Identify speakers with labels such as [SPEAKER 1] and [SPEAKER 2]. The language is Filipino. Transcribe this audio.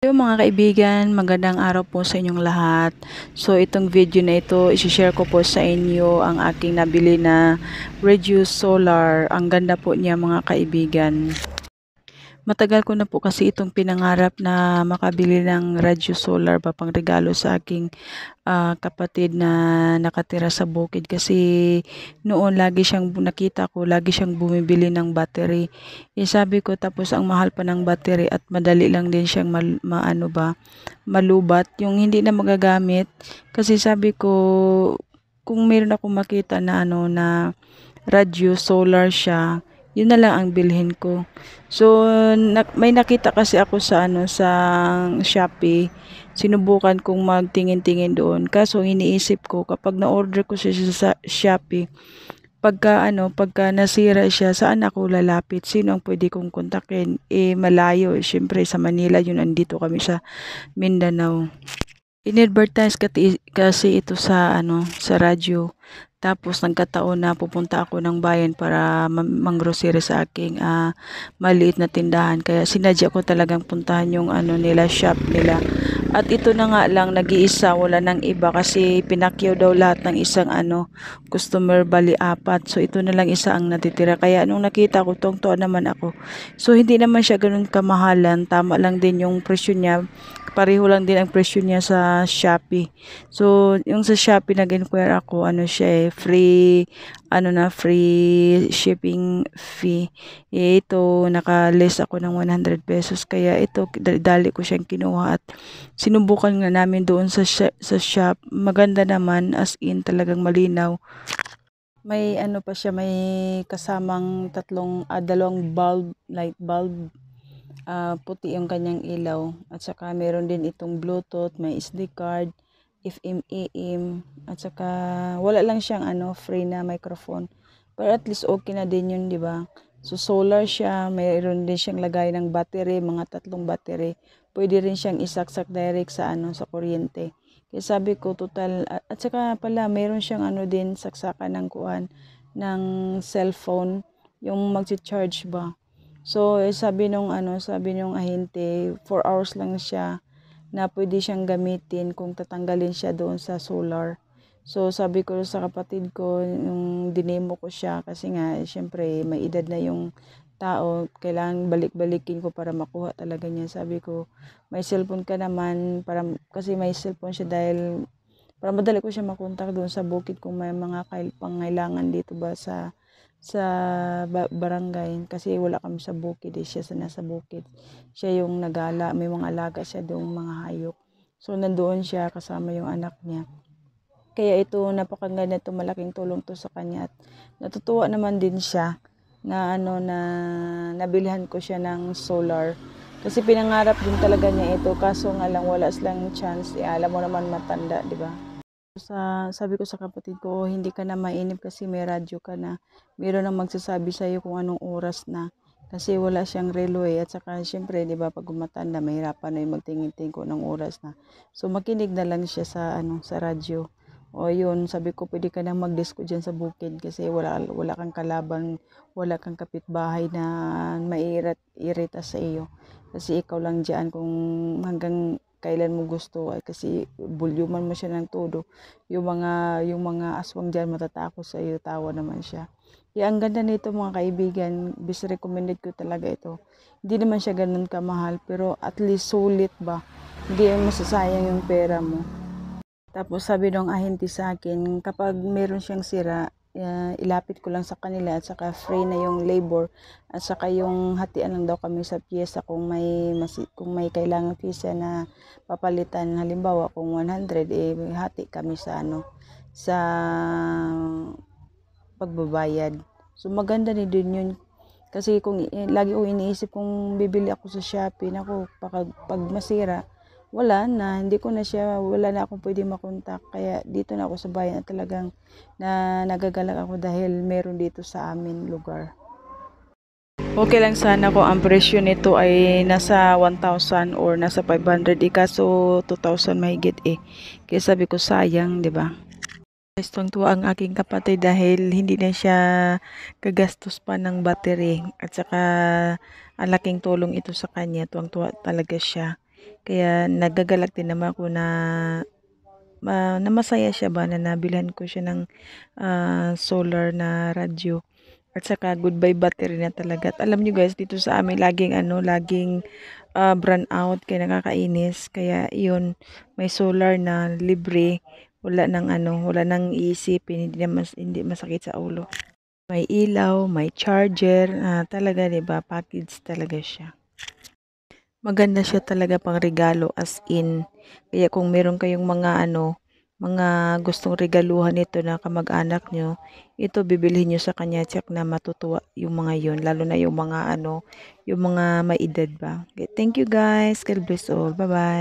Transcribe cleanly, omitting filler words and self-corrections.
[SPEAKER 1] Hello mga kaibigan, magandang araw po sa inyong lahat. So itong video na ito, i-share ko po sa inyo ang aking nabili na Reduce Solar. Ang ganda po niya mga kaibigan. Matagal ko na po kasi itong pinangarap na makabili ng radyo solar pa pang regalo sa aking kapatid na nakatira sa bukid kasi noon lagi siyang nakita ko, lagi siyang bumibili ng battery. Sabi ko tapos ang mahal pa ng battery at madali lang din siyang malubat, yung hindi na magagamit kasi sabi ko kung meron akong makita na na radyo solar siya, yun na lang ang bilhin ko. So may nakita kasi ako sa sa Shopee. Sinubukan kong magtingin-tingin doon. Kaso iniisip ko kapag na-order ko siya sa Shopee, pagka nasira siya, saan ako lalapit? Sino ang pwede kong kontakin? Malayo. Syempre sa Manila yun, andito kami sa Mindanao. In-advertise kasi ito sa sa radyo. Tapos nagkataon na pupunta ako ng bayan para manggrocery sa aking maliit na tindahan. Kaya sinadya ko talagang puntahan yung nila, shop nila. At ito na nga lang nag-iisa, wala nang iba kasi pinakyaw daw lahat ng isang customer, bali apat. So ito na lang isa ang natitira. Kaya nung nakita ko, tungtuwa naman ako. So hindi naman siya ganun kamahalan, tama lang din yung presyo niya. Pareho lang din ang presyo niya sa Shopee. So, yung sa Shopee nag-inquire ako, siya free, free shipping fee. Ito, naka-less ako ng 100 pesos. Kaya ito, dali ko siyang kinuha at sinubukan nga namin doon sa shop. Maganda naman, as in talagang malinaw. May pa siya, may kasamang dalawang bulb, light bulb. Puti yung kanyang ilaw at saka meron din itong Bluetooth, may SD card, FM AM at saka wala lang siyang free na microphone, pero at least okay na din yun, di ba? So solar siya, mayroon din siyang lagay ng battery, mga 3 battery. Pwede rin siyang isaksak direct sa sa kuryente. Kaya sabi ko total at saka pala mayroon siyang din saksakan ng kuan ng cellphone, yung magcha-charge ba. So, sabi nung ahente, 4 hours lang siya na pwede siyang gamitin kung tatanggalin siya doon sa solar. So, sabi ko sa kapatid ko, yung dinemo ko siya, kasi nga, syempre, may edad na yung tao, kailangan balik-balikin ko para makuha talaga niya. Sabi ko, may cellphone ka naman, kasi may cellphone siya dahil, para madali ko siya makontak doon sa bukid kung may mga pangailangan dito ba sa barangay, kasi wala kami sa bukid, siya sa nasa bukid. Siya yung nagala, may mga alaga siya doong mga hayop. So nandoon siya kasama yung anak niya. Kaya ito, napakaganda ito, malaking tulong to sa kanya at natutuwa naman din siya na na nabilihan ko siya ng solar. Kasi pinangarap din talaga niya ito, kaso nga lang wala silang chance. Alam mo naman matanda, di ba? Sabi ko sa kapatid ko, hindi ka na mainip kasi may radyo ka na. Meron nang magsasabi sa iyo kung anong oras na. Kasi wala siyang relo at saka syempre, 'di ba, pag gumatanda, mahirapan na 'yung magtingin-tingin ko ng oras na. So makinig na lang siya sa sa radyo. O yun, sabi ko pwede ka nang mag-disco diyan sa bukid kasi wala kang kalaban, wala kang kapitbahay na maiirita sa iyo. Kasi ikaw lang diyan kung hanggang kailan mo gusto, ay kasi bulyuman mo siya ng todo. Yung mga aswang diyan matatakot sa iyo, tawa naman siya. Kaya ang ganda nito mga kaibigan, best recommended ko talaga ito. Hindi naman siya ganun kamahal, pero at least sulit ba? Hindi masasayang yung pera mo. Tapos sabi nung ahente sa akin, kapag meron siyang sira, ilapit ko lang sa kanila at saka free na yung labor at saka yung hatian lang daw kami sa pyesa kung may kailangan pyesa na papalitan, halimbawa kung 100, hati kami sa sa pagbabayad. So maganda din yun kasi kung lagi ko iniisip kung bibili ako sa Shopee, nako pag masira, wala na akong pwede makontak. Kaya dito na ako sa bayan at talagang nagagalak ako dahil meron dito sa amin lugar. Okay lang sana kung ang presyo nito ay nasa 1,000 or nasa 500, kaso 2,000 mahigit Kaya sabi ko sayang, 'di ba? Tuwang-tuwa ang aking kapatid dahil hindi na siya gagastos pa ng battery at saka ang laking tulong ito sa kanya. Tuwang-tuwa talaga siya. Kaya nagagalak din naman ako na masaya siya ba na nabilhan ko siya ng solar na radyo. At saka goodbye battery na talaga. At alam niyo guys, dito sa amin laging brown out kaya nakakainis. Kaya iyon, may solar na libre. Wala nang iisipin, hindi masakit sa ulo. May ilaw, may charger, talaga 'di ba? Package talaga siya. Maganda siya talaga pang regalo as in. Kaya kung meron kayong mga gustong regaluhan nito na kamag-anak nyo, ito bibilhin nyo sa kanya, tiyak na matutuwa yung mga yon, lalo na yung mga may edad ba. Okay, thank you guys. God bless all. Bye-bye.